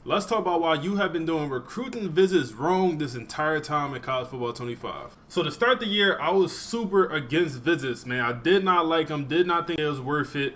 Let's talk about why you have been doing recruiting visits wrong this entire time in college football 25. So to start the year, I was super against visits, man. I did not like them, did not think it was worth it,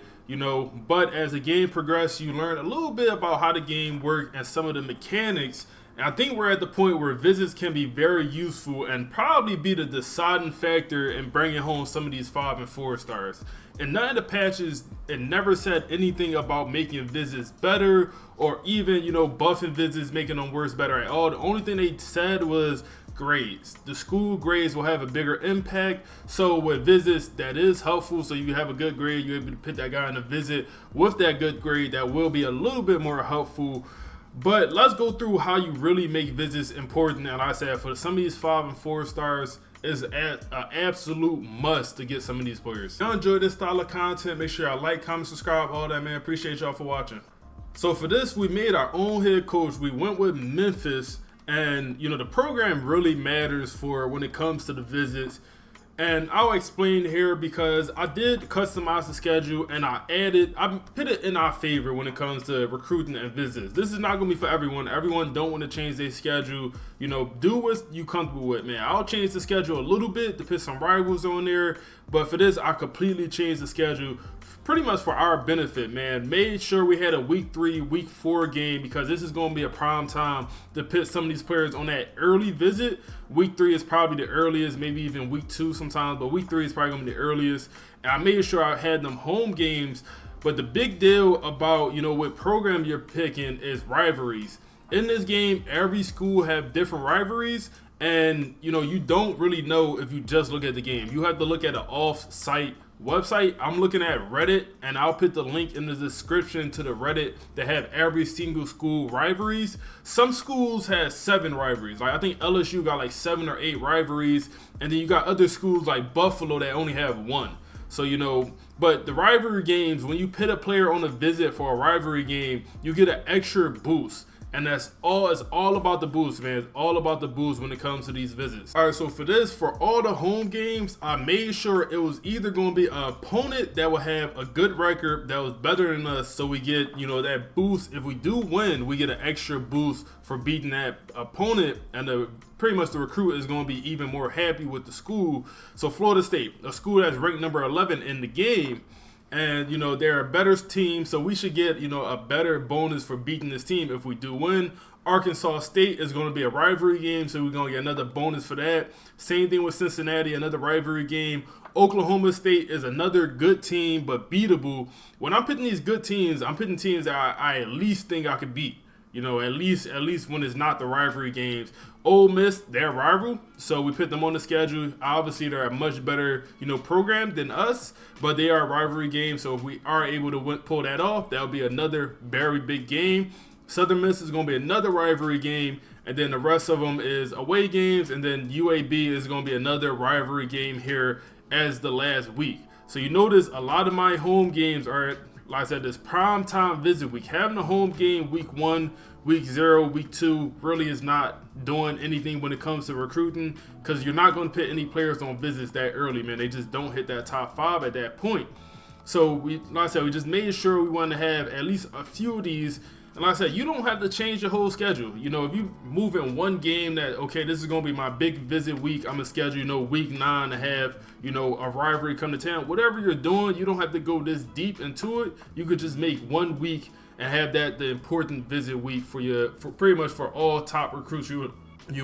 but as the game progressed, you learn a little bit about how the game worked and some of the mechanics. And I think we're at the point where visits can be very useful and probably be the deciding factor in bringing home some of these 5 and 4 stars. And none of the patches, it never said anything about making visits better or even, buffing visits, making them worse, better at all. The only thing they said was grades. The school grades will have a bigger impact. So with visits, that is helpful. So you have a good grade, you're able to put that guy in a visit with that good grade. That will be a little bit more helpful. But let's go through how you really make visits important. And like I said, for some of these 5 and 4 stars, is an absolute must to get some of these players. If y'all enjoyed this style of content, make sure y'all like, comment, subscribe, all that, man. Appreciate y'all for watching. So for this, we made our own head coach. We went with Memphis, and the program really matters for when it comes to the visits. And I'll explain here because I did customize the schedule and I put it in our favor when it comes to recruiting and visits. This is not going to be for everyone. Everyone don't want to change their schedule. Do what you comfortable with, man. I'll change the schedule a little bit to put some rivals on there. But for this, I completely changed the schedule pretty much for our benefit, man. Made sure we had a week 3, week 4 game because this is going to be a prime time to put some of these players on that early visit. Week 3 is probably the earliest, maybe even week 2 sometimes, but week 3 is probably going to be the earliest. And I made sure I had them home games. But the big deal about, what program you're picking is rivalries. In this game, every school have different rivalries. And, you don't really know if you just look at the game. You have to look at an off-site website. I'm looking at Reddit, and I'll put the link in the description to the Reddit that have every single school rivalries. Some schools have 7 rivalries. Like I think LSU got like 7 or 8 rivalries, and then you got other schools like Buffalo that only have 1. So but the rivalry games, when you put a player on a visit for a rivalry game, you get an extra boost. And that's all. It's all about the boost, man. It's all about the boost when it comes to these visits. All right, so for all the home games, I made sure it was either going to be an opponent that will have a good record that was better than us, so we get that boost. If we do win, we get an extra boost for beating that opponent, and pretty much the recruit is going to be even more happy with the school. So Florida State, a school that's ranked number 11 in the game. And, they're a better team, so we should get, a better bonus for beating this team if we do win. Arkansas State is going to be a rivalry game, so we're going to get another bonus for that. Same thing with Cincinnati, another rivalry game. Oklahoma State is another good team, but beatable. When I'm picking these good teams, I'm picking teams that I at least think I could beat. At least when it's not the rivalry games. Ole Miss, they're rival, so we put them on the schedule. Obviously, they're a much better, program than us, but they are a rivalry game. So if we are able to pull that off, that'll be another very big game. Southern Miss is going to be another rivalry game, and then the rest of them is away games, and then UAB is going to be another rivalry game here as the last week. So you notice a lot of my home games are, like I said, this prime time visit week. Having a home game week 1, week 0, week 2 really is not doing anything when it comes to recruiting because you're not going to put any players on visits that early, man. They just don't hit that top 5 at that point. So like I said, we just made sure we wanted to have at least a few of these. And like I said, you don't have to change your whole schedule. If you move in one game that, okay, this is going to be my big visit week, I'm going to schedule, week 9 to have, a rivalry come to town. Whatever you're doing, you don't have to go this deep into it. You could just make 1 week and have that the important visit week for pretty much for all top recruits you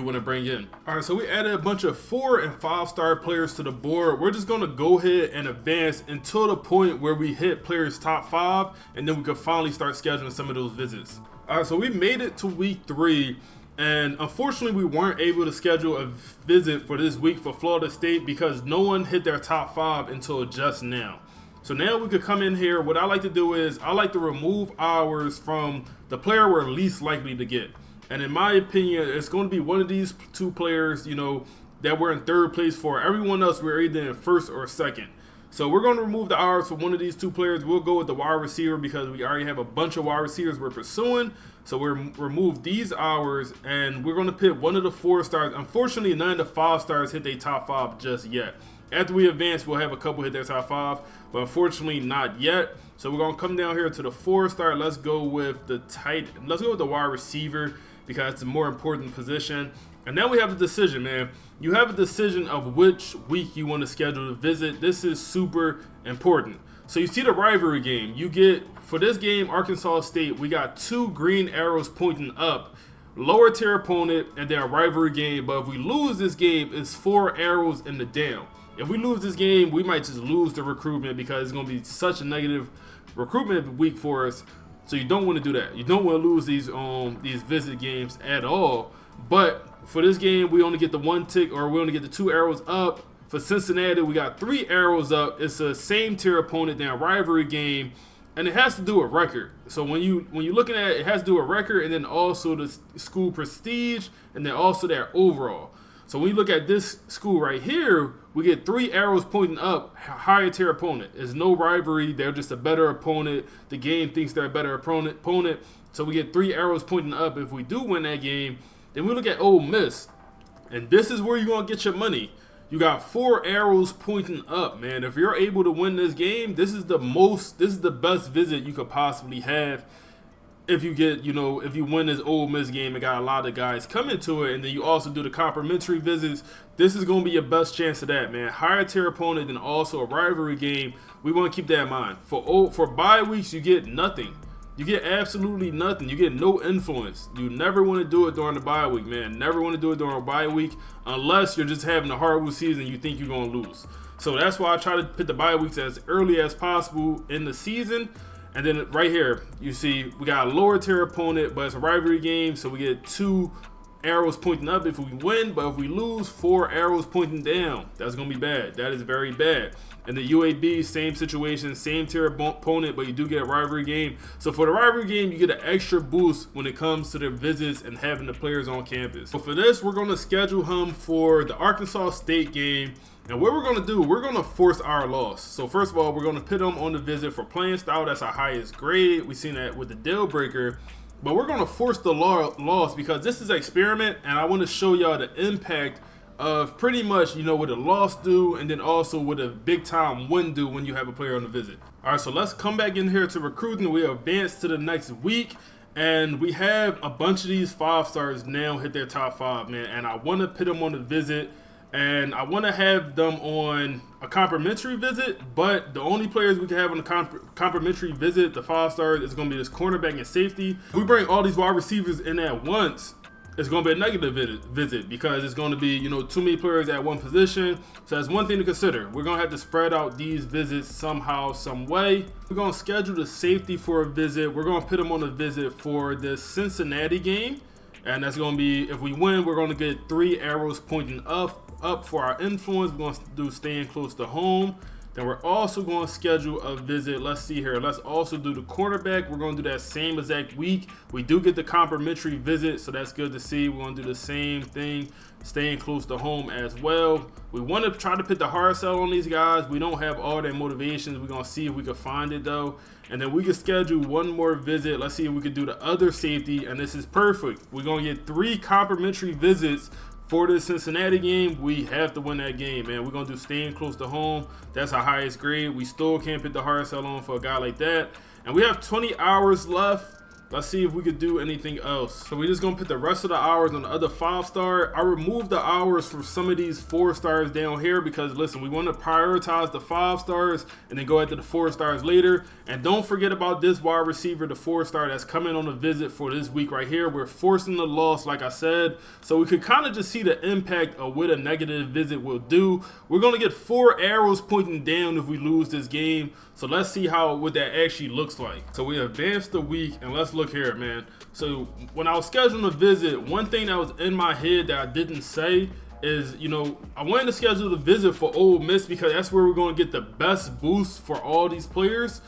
want to bring in. All right, so we added a bunch of 4 and 5 star players to the board. We're just going to go ahead and advance until the point where we hit players top 5, and then we can finally start scheduling some of those visits. All right, so we made it to week 3, and unfortunately we weren't able to schedule a visit for this week for Florida State because no one hit their top 5 until just now. So now we could come in here. What I like to do is I like to remove hours from the player we're least likely to get. And in my opinion, it's going to be one of these 2 players, that we're in 3rd place for. Everyone else, we're either in 1st or 2nd. So we're going to remove the hours for one of these 2 players. We'll go with the wide receiver because we already have a bunch of wide receivers we're pursuing. So we'll remove these hours, and we're going to pick one of the 4 stars. Unfortunately, none of the 5 stars hit their top 5 just yet. After we advance, we'll have a couple hit their top 5, but unfortunately not yet. So we're gonna come down here to the 4-star. Let's go with the wide receiver because it's a more important position. And now we have a decision, man. You have a decision of which week you want to schedule the visit. This is super important. So you see the rivalry game. You get, for this game, Arkansas State, we got 2 green arrows pointing up. Lower tier opponent and then a rivalry game. But if we lose this game, it's 4 arrows in the down. If we lose this game, we might just lose the recruitment because it's going to be such a negative recruitment week for us. So you don't want to do that. You don't want to lose these visit games at all. But for this game, we only get the 1 tick, or we only get the 2 arrows up. For Cincinnati, we got 3 arrows up. It's a same tier opponent than a rivalry game, and it has to do with record. So when you're looking at it, it has to do with record, and then also the school prestige, and then also their overall. So when you look at this school right here, we get 3 arrows pointing up, higher tier opponent. There's no rivalry. They're just a better opponent. The game thinks they're a better opponent. So we get 3 arrows pointing up if we do win that game. Then we look at Ole Miss, and this is where you're going to get your money. You got 4 arrows pointing up, man. If you're able to win this game, this is the best visit you could possibly have. If you get, if you win this Ole Miss game and got a lot of guys coming to it, and then you also do the complimentary visits, this is going to be your best chance of that, man. Higher tier opponent and also a rivalry game. We want to keep that in mind. For bye weeks, you get nothing. You get absolutely nothing. You get no influence. You never want to do it during the bye week, man. Never want to do it during a bye week unless you're just having a horrible season and you think you're going to lose. So that's why I try to put the bye weeks as early as possible in the season. And then right here, you see we got a lower tier opponent, but it's a rivalry game, so we get 2 arrows pointing up if we win, but if we lose, 4 arrows pointing down. That's going to be bad. That is very bad. And the UAB, same situation, same tier opponent, but you do get a rivalry game. So for the rivalry game, you get an extra boost when it comes to the visits and having the players on campus. So for this, we're going to schedule him for the Arkansas State game. And what we're going to do, we're going to force our loss. So first of all, we're going to put him on the visit for playing style. That's our highest grade. We've seen that with the deal breaker. But we're going to force the loss because this is an experiment, and I want to show y'all the impact of pretty much, what a loss do, and then also what a big time win do when you have a player on the visit. All right, so let's come back in here to recruiting. We advance to the next week, and we have a bunch of these 5-stars now hit their top 5, man. And I want to put them on the visit, and I want to have them on a complimentary visit, but the only players we can have on the complimentary visit, the 5-stars, is going to be this cornerback and safety. If we bring all these wide receivers in at once, it's going to be a negative visit because it's going to be, too many players at one position. So that's one thing to consider. We're going to have to spread out these visits somehow, some way. We're going to schedule the safety for a visit. We're going to put them on a visit for the Cincinnati game. And that's going to be, if we win, we're going to get 3 arrows pointing up for our influence. We're going to do staying close to home. Then we're also going to schedule a visit. Let's see here. Let's also do the quarterback. We're going to do that same exact week. We do get the complimentary visit, so that's good to see. We're going to do the same thing, staying close to home as well. We want to try to put the hard sell on these guys. We don't have all their motivations. We're going to see if we can find it, though. And then we can schedule one more visit. Let's see if we can do the other safety, and this is perfect. We're going to get 3 complimentary visits for the Cincinnati game. We have to win that game, man. We're going to do staying close to home. That's our highest grade. We still can't put the hard sell on for a guy like that. And we have 20 hours left. Let's see if we could do anything else. So we're just going to put the rest of the hours on the other 5-star. I removed the hours from some of these 4-stars down here because, listen, we want to prioritize the 5-stars and then go after the 4-stars later. And don't forget about this wide receiver, the 4-star that's coming on a visit for this week right here. We're forcing the loss, like I said, so we could kind of just see the impact of what a negative visit will do. We're going to get 4 arrows pointing down if we lose this game. So let's see what that actually looks like. So we advanced the week, and let's look here, man. So when I was scheduling a visit, one thing that was in my head that I didn't say is, I wanted to schedule the visit for Ole Miss because that's where we're going to get the best boost for all these players.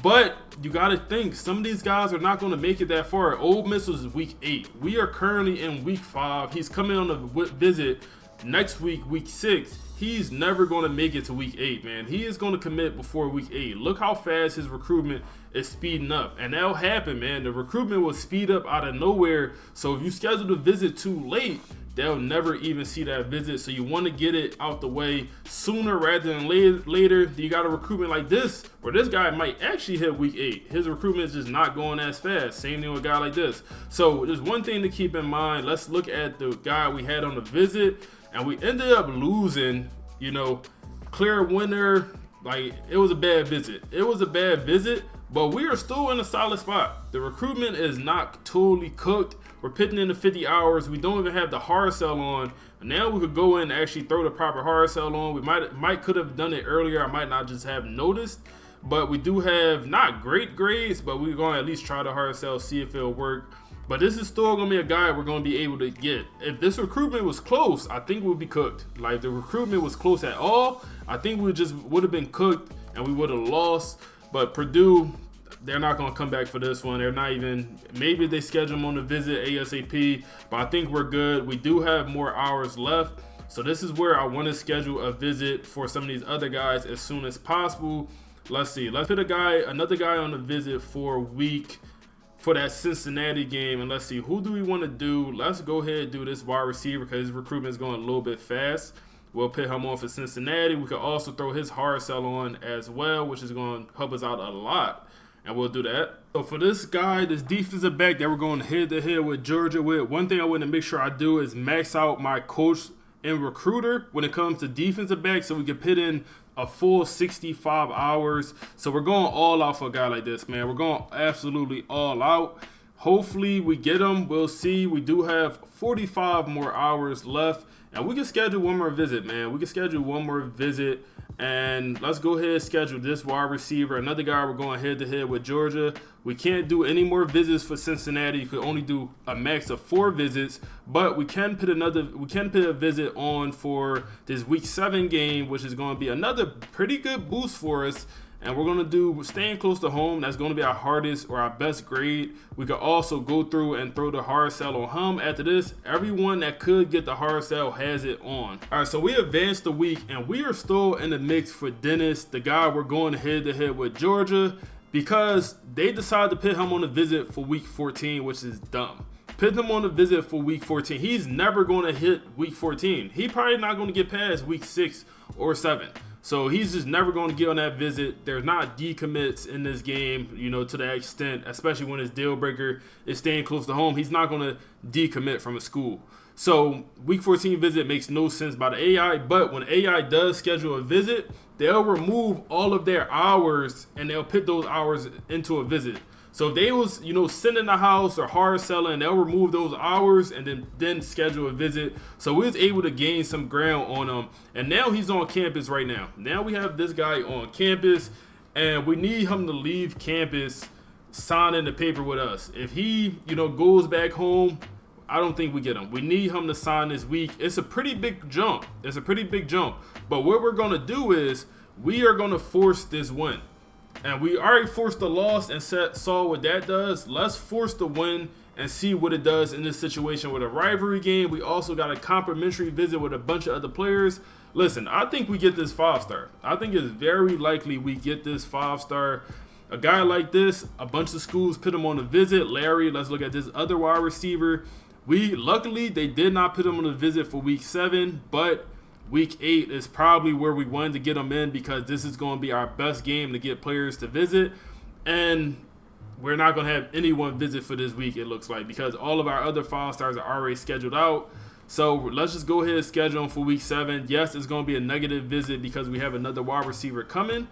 But you got to think, some of these guys are not going to make it that far. Ole Miss was week 8. We are currently in week 5. He's coming on a visit next week, week 6. He's never going to make it to week 8, man. He is going to commit before week 8. Look how fast his recruitment is speeding up. And that'll happen, man. The recruitment will speed up out of nowhere. So if you schedule the visit too late, they'll never even see that visit. So you want to get it out the way sooner rather than later. You got a recruitment like this, where this guy might actually hit week 8. His recruitment is just not going as fast. Same thing with a guy like this. So there's one thing to keep in mind. Let's look at the guy we had on the visit, and we ended up losing, clear winner. Like, it was a bad visit. But we are still in a solid spot. The recruitment is not totally cooked. We're pitching in the 50 hours. We don't even have the hard sell on. Now we could go in and actually throw the proper hard sell on. We might could have done it earlier. I might not just have noticed. But we do have not great grades, but we're going to at least try the hard sell, see if it'll work. But this is still going to be a guy we're going to be able to get. If this recruitment was close, I think we'd be cooked. Like, if the recruitment was close at all, I think we just would have been cooked and we would have lost. But Purdue, they're not going to come back for this one. They're not even, maybe they schedule them on the visit ASAP, but I think we're good. We do have more hours left. So this is where I want to schedule a visit for some of these other guys as soon as possible. Let's see. Let's put another guy on the visit for that Cincinnati game. And let's see, who do we want to do? Let's go ahead and do this wide receiver because his recruitment is going a little bit fast. We'll put him on for Cincinnati. We could also throw his hard sell on as well, which is going to help us out a lot. And we'll do that. So for this guy, this defensive back that we're going head-to-head with Georgia with, one thing I want to make sure I do is max out my coach and recruiter when it comes to defensive back so we can put in a full 65 hours. So we're going all out for a guy like this, man. We're going absolutely all out. Hopefully we get him. We'll see. We do have 45 more hours left. And we can schedule one more visit, man. We can schedule one more visit. And let's go ahead and schedule this wide receiver. Another guy we're going head-to-head with Georgia. We can't do any more visits for Cincinnati. You could only do a max of 4 visits. But we can put a visit on for this Week 7 game, which is going to be another pretty good boost for us. And we're going to do staying close to home. That's going to be our hardest or our best grade. We could also go through and throw the hard sell on him. After this, everyone that could get the hard sell has it on. All right, so we advanced the week, and we are still in the mix for Dennis, the guy we're going head-to-head with Georgia, because they decided to put him on a visit for Week 14, which is dumb. Put him on a visit for Week 14. He's never going to hit Week 14. He probably not going to get past Week 6 or 7. So he's just never going to get on that visit. There's not decommits in this game, to that extent, especially when his deal breaker is staying close to home. He's not going to decommit from a school. So Week 14 visit makes no sense by the AI, but when AI does schedule a visit, they'll remove all of their hours and they'll put those hours into a visit. So if they was, sitting in the house or hard selling, they'll remove those hours and then schedule a visit. So we was able to gain some ground on him. And now he's on campus right now. Now we have this guy on campus, and we need him to leave campus signing the paper with us. If he, goes back home, I don't think we get him. We need him to sign this week. It's a pretty big jump. But what we're going to do is we are going to force this win. And we already forced the loss and saw what that does. Let's force the win and see what it does in this situation with a rivalry game. We also got a complimentary visit with a bunch of other players. Listen, I think we get this 5-star. I think it's very likely we get this 5-star. A guy like this, a bunch of schools put him on a visit. Larry, let's look at this other wide receiver. Luckily, they did not put him on a visit for Week 7, but Week 8 is probably where we wanted to get them in because this is going to be our best game to get players to visit. And we're not going to have anyone visit for this week, it looks like, because all of our other 5-stars are already scheduled out. So let's just go ahead and schedule them for Week 7. Yes, it's going to be a negative visit because we have another wide receiver coming.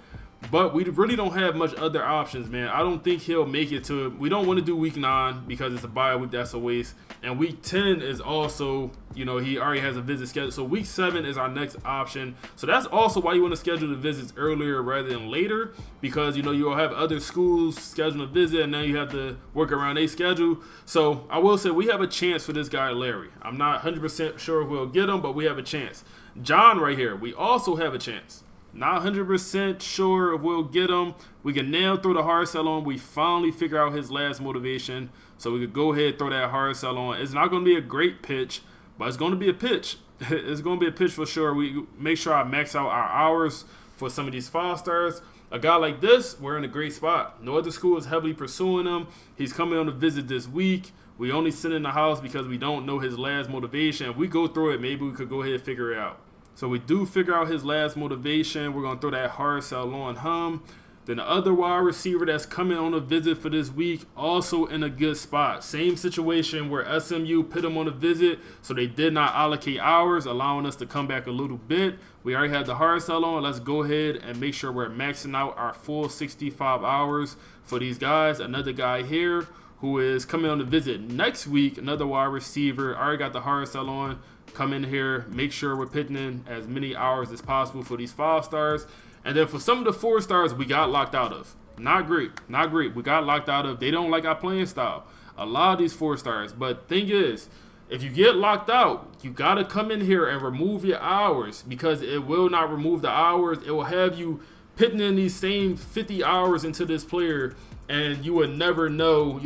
But we really don't have much other options, man. I don't think he'll make it to it. We don't want to do Week 9 because it's a bye week. That's a waste. And Week 10 is also, he already has a visit scheduled. So Week 7 is our next option. So that's also why you want to schedule the visits earlier rather than later, because, you'll have other schools schedule a visit and then you have to work around their schedule. So I will say we have a chance for this guy, Larry. I'm not 100% sure if we'll get him, but we have a chance. John right here, we also have a chance. Not 100% sure if we'll get him. We can now throw the hard sell on. We finally figure out his last motivation. So we could go ahead and throw that hard sell on. It's not going to be a great pitch, but it's going to be a pitch. It's going to be a pitch for sure. We make sure I max out our hours for some of these 5-stars. A guy like this, we're in a great spot. No other school is heavily pursuing him. He's coming on a visit this week. We only send in the house because we don't know his last motivation. If we go through it, maybe we could go ahead and figure it out. So we do figure out his last motivation. We're going to throw that hard sell on him. Then the other wide receiver that's coming on a visit for this week, also in a good spot. Same situation where SMU put him on a visit, so they did not allocate hours, allowing us to come back a little bit. We already had the hard sell on. Let's go ahead and make sure we're maxing out our full 65 hours for these guys. Another guy here who is coming on a visit next week, another wide receiver. I already got the hard sell on. Come in here, make sure we're putting in as many hours as possible for these 5 stars. And then for some of the 4 stars, we got locked out of. Not great. Not great. We got locked out of. They don't like our playing style. A lot of these 4 stars. But thing is, if you get locked out, you got to come in here and remove your hours, because it will not remove the hours. It will have you putting in these same 50 hours into this player, and you would never know,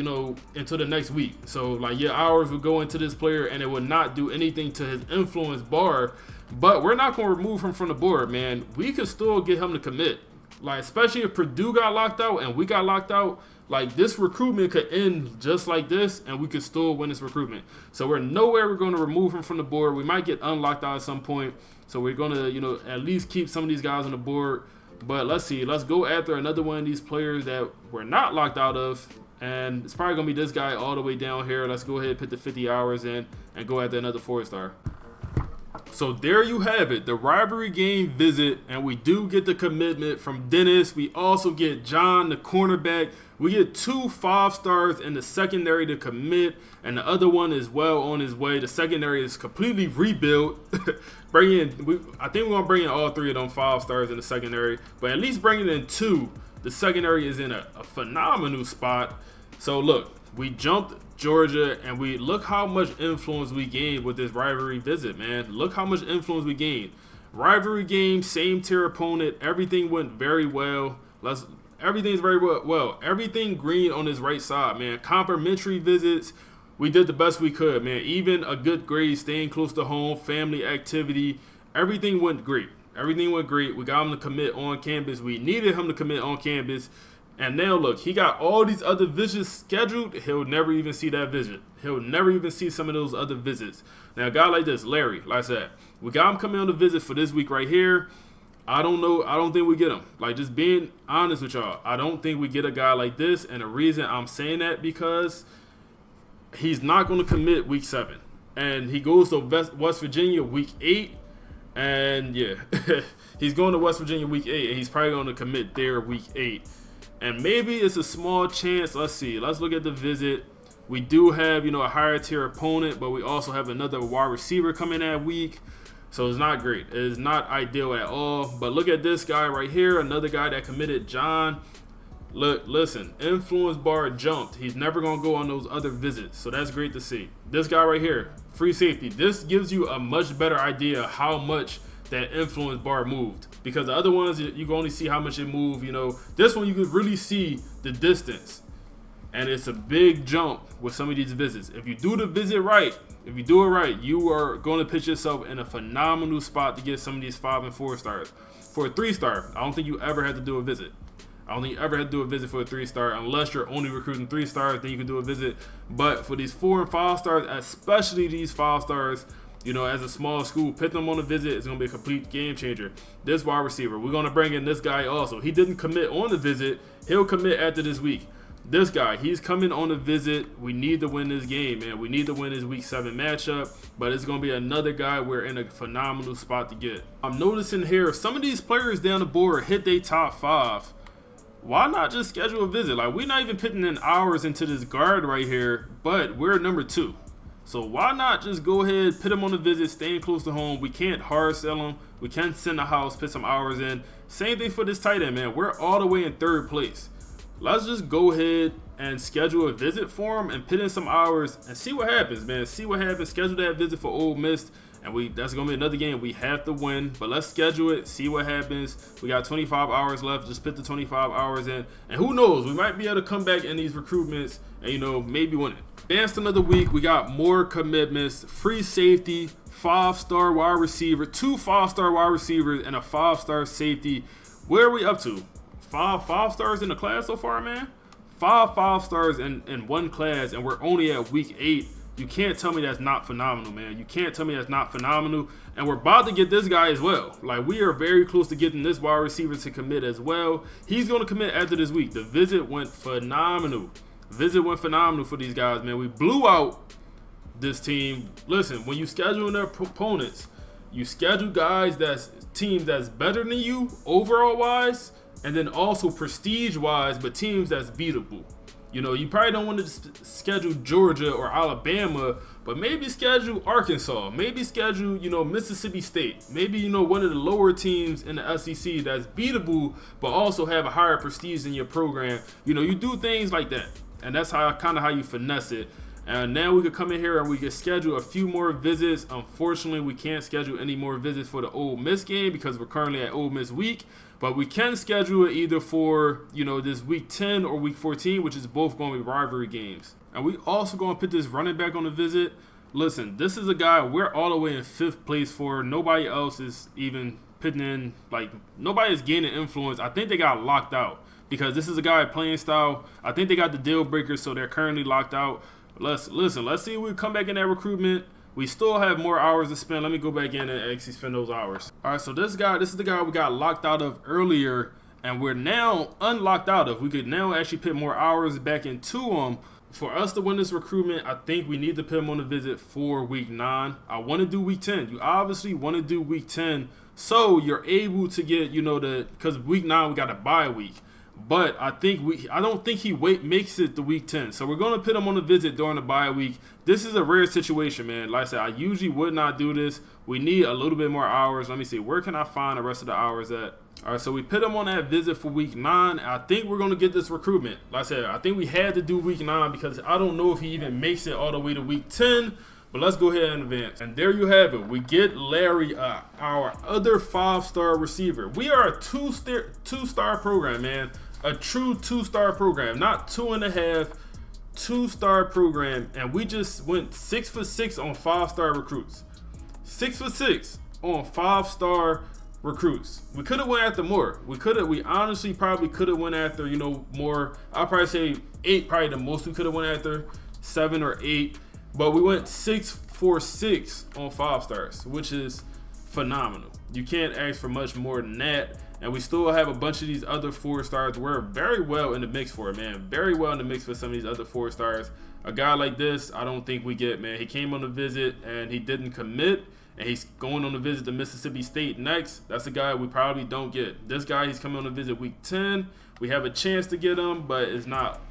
until the next week. So, like, your hours would go into this player, and it would not do anything to his influence bar. But we're not going to remove him from the board, man. We could still get him to commit. Like, especially if Purdue got locked out and we got locked out, like, this recruitment could end just like this, and we could still win this recruitment. So we're going to remove him from the board. We might get unlocked out at some point. So we're going to, at least keep some of these guys on the board. But let's see. Let's go after another one of these players that we're not locked out of. And it's probably going to be this guy all the way down here. Let's go ahead and put the 50 hours in and go after another 4-star. So there you have it, the rivalry game visit, and we do get the commitment from Dennis. We also get John, the cornerback. We get 2 5-stars in the secondary to commit, and the other one is well on his way. The secondary is completely rebuilt. I think we're going to bring in all 3 of them 5-stars in the secondary, but at least bringing in 2. The secondary is in a phenomenal spot. So look, we jumped Georgia, and we look how much influence we gained with this rivalry visit, man. Look how much influence we gained. Rivalry game, same tier opponent. Everything went very well. Everything's very well. Everything green on his right side, man. Complimentary visits. We did the best we could, man. Even a good grade, staying close to home, family activity. Everything went great. Everything went great. We got him to commit on campus. We needed him to commit on campus. And now look, he got all these other visits scheduled. He'll never even see that visit. He'll never even see some of those other visits. Now, a guy like this, Larry, like I said, we got him coming on the visit for this week right here. I don't know. I don't think we get him. Like, just being honest with y'all, I don't think we get a guy like this. And the reason I'm saying that, because he's not going to commit week 7. And he goes to West Virginia week 8. And yeah, he's going to West Virginia week 8. And he's probably going to commit there week 8. And maybe it's a small chance. Let's see. Let's look at the visit. We do have, a higher tier opponent, but we also have another wide receiver coming that week. So it's not great. It is not ideal at all. But look at this guy right here. Another guy that committed, John. Look, listen, influence bar jumped. He's never going to go on those other visits. So that's great to see. This guy right here, free safety. This gives you a much better idea how much that influence bar moved, because the other ones you can only see how much it moved. This one you can really see the distance, and it's a big jump with some of these visits. If you do the visit right, you are going to put yourself in a phenomenal spot to get some of these 5 and 4 stars. For a 3-star, I don't think you ever had to do a visit. I don't think you ever had to do a visit for a 3-star, unless you're only recruiting 3 stars, then you can do a visit. But for these 4 and 5 stars, especially these 5 stars, as a small school, put them on a visit is going to be a complete game changer. This wide receiver, we're going to bring in this guy also. He didn't commit on the visit. He'll commit after this week. This guy, he's coming on a visit. We need to win this game, man. We need to win this week 7 matchup, but it's going to be another guy we're in a phenomenal spot to get. I'm noticing here, some of these players down the board hit their top 5. Why not just schedule a visit? Like, we're not even putting in hours into this guard right here, but we're number 2. So why not just go ahead, put him on the visit, staying close to home. We can't hard sell him. We can send the house, put some hours in. Same thing for this tight end, man. We're all the way in 3rd place. Let's just go ahead and schedule a visit for him and put in some hours and see what happens, man. See what happens. Schedule that visit for Ole Miss, and that's going to be another game we have to win. But let's schedule it, see what happens. We got 25 hours left. Just put the 25 hours in. And who knows? We might be able to come back in these recruitments and, maybe win it. Advanced another week, we got more commitments, free safety, 5-star wide receiver, 2 5-star wide receivers, and a 5-star safety. Where are we up to? Five stars in the class so far, man? five stars in one class, and we're only at week 8. You can't tell me that's not phenomenal, man. You can't tell me that's not phenomenal. And we're about to get this guy as well. Like, we are very close to getting this wide receiver to commit as well. He's going to commit after this week. The visit went phenomenal. Visit went phenomenal for these guys, man. We blew out this team. Listen, when you schedule their opponents, you schedule guys teams that's better than you overall wise, and then also prestige wise, but teams that's beatable. You know, you probably don't want to schedule Georgia or Alabama, but maybe schedule Arkansas, maybe schedule, Mississippi State, maybe, one of the lower teams in the SEC that's beatable, but also have a higher prestige in your program. You do things like that, and that's how you finesse it. And now we could come in here and we could schedule a few more visits. Unfortunately, we can't schedule any more visits for the Ole Miss game because we're currently at Ole Miss week. But we can schedule it either for, this week 10 or week 14, which is both going to be rivalry games. And we also going to put this running back on the visit. Listen, this is a guy we're all the way in 5th place for. Nobody else is even putting in, nobody is gaining influence. I think they got locked out because this is a guy playing style. I think they got the deal breakers, so they're currently locked out. Let's see if we come back in that recruitment. We still have more hours to spend. Let me go back in and actually spend those hours. All right, so this is the guy we got locked out of earlier, and we're now unlocked out of. We could now actually put more hours back into him. For us to win this recruitment, I think we need to put him on the visit for week 9. I want to do week 10. You obviously want to do week 10 so you're able to get, because week 9 we got a bye week. But I don't think he makes it to week 10. So we're going to put him on a visit during the bye week. This is a rare situation, man. Like I said, I usually would not do this. We need a little bit more hours. Let me see. Where can I find the rest of the hours at? All right, so we put him on that visit for week 9. I think we're going to get this recruitment. Like I said, I think we had to do week 9 because I don't know if he even makes it all the way to week 10. But let's go ahead and advance. And there you have it. We get Larry, our other 5-star receiver. We are a two-star program, man. A true 2-star program, not 2.5, 2-star program, and we just went 6 for 6 on 5-star recruits. 6 for 6 on 5-star recruits. We could have went after more. We honestly probably could have went after, more. I'll probably say 8, probably the most we could have went after, 7 or 8. But we went 6 for 6 on 5 stars, which is phenomenal. You can't ask for much more than that. And we still have a bunch of these other 4 stars. We're very well in the mix for it, man. Very well in the mix for some of these other 4 stars. A guy like this, I don't think we get, man. He came on the visit and he didn't commit. And he's going on the visit to Mississippi State next. That's a guy we probably don't get. This guy, he's coming on the visit week 10. We have a chance to get him, but it's not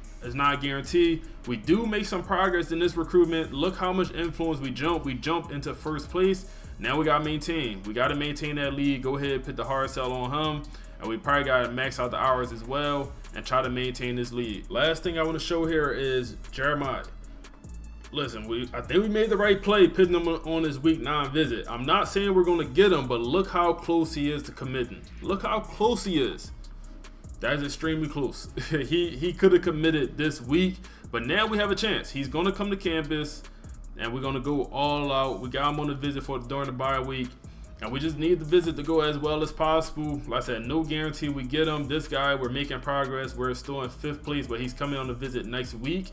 guaranteed. We do make some progress in this recruitment. Look how much influence we jump. We jump into 1st place. Now we got to maintain. We got to maintain that lead. Go ahead, put the hard sell on him. And we probably got to max out the hours as well and try to maintain this lead. Last thing I want to show here is Jeremiah. Listen, I think we made the right play putting him on his week 9 visit. I'm not saying we're going to get him, but look how close he is to committing. Look how close he is. That is extremely close. He could have committed this week, but now we have a chance. He's going to come to campus, and we're going to go all out. We got him on the visit during the bye week, and we just need the visit to go as well as possible. Like I said, no guarantee we get him. This guy, we're making progress. We're still in 5th place, but he's coming on the visit next week,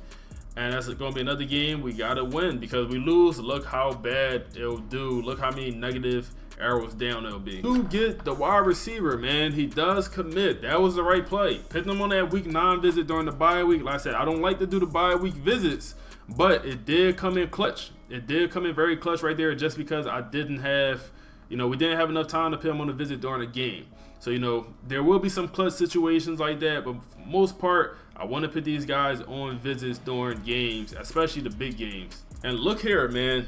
and that's going to be another game we got to win because we lose. Look how bad it'll do. Look how many negative arrows down it'll be. To get the wide receiver, man, he does commit. That was the right play. Putting him on that week 9 visit during the bye week. Like I said, I don't like to do the bye week visits, but it did come in clutch. It did come in very clutch right there just because I didn't have, we didn't have enough time to put him on the visit during the game. So, there will be some clutch situations like that, but for the most part, I want to put these guys on visits during games, especially the big games. And look here, man.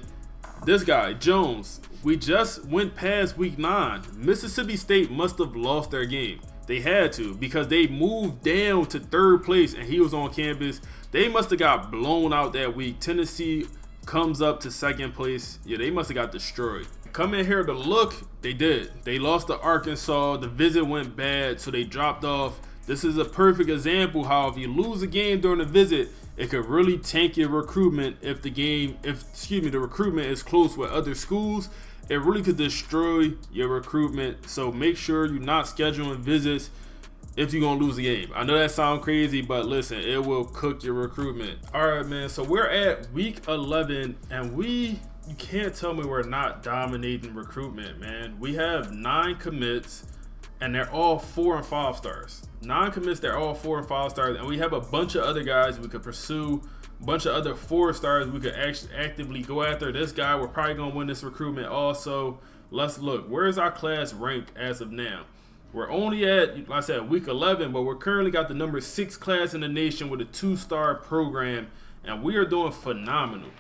This guy, Jones, we just went past week 9. Mississippi State must have lost their game. They had to because they moved down to 3rd place and he was on campus. They must have got blown out that week. Tennessee comes up to 2nd place. Yeah, they must have got destroyed. Come in here to look, they did. They lost to Arkansas. The visit went bad, so they dropped off. This is a perfect example how if you lose a game during the visit, it could really tank your recruitment if the recruitment is close with other schools. It really could destroy your recruitment. So make sure you're not scheduling visits if you're gonna lose the game. I know that sounds crazy, but listen, it will cook your recruitment. All right, man. So we're at week 11, and you can't tell me we're not dominating recruitment, man. We have 9 commits, and they're all 4 and 5 stars. 9 commits, they're all 4 and 5 stars, and we have a bunch of other guys we could pursue. A bunch of other 4 stars we could actually actively go after. This guy, we're probably gonna win this recruitment also. Let's look. Where's our class rank as of now? We're only at, like I said, week 11, but we're currently got the number 6 class in the nation with a 2-star program, and we are doing phenomenal.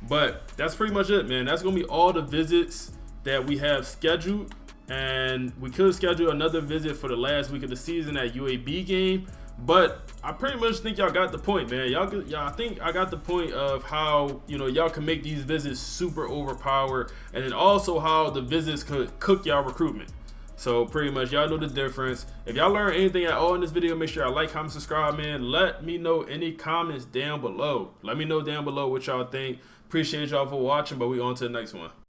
But that's pretty much it, man. That's gonna be all the visits that we have scheduled, and we could schedule another visit for the last week of the season at UAB game. But I pretty much think y'all got the point, man. Y'all think I got the point of how, you know, y'all can make these visits super overpowered, and then also how the visits could cook y'all recruitment. So pretty much y'all know the difference. If y'all learn anything at all in this video, make sure y'all like, comment, subscribe, man. Let me know any comments down below. Let me know down below what y'all think. Appreciate y'all for watching, but we on to the next one.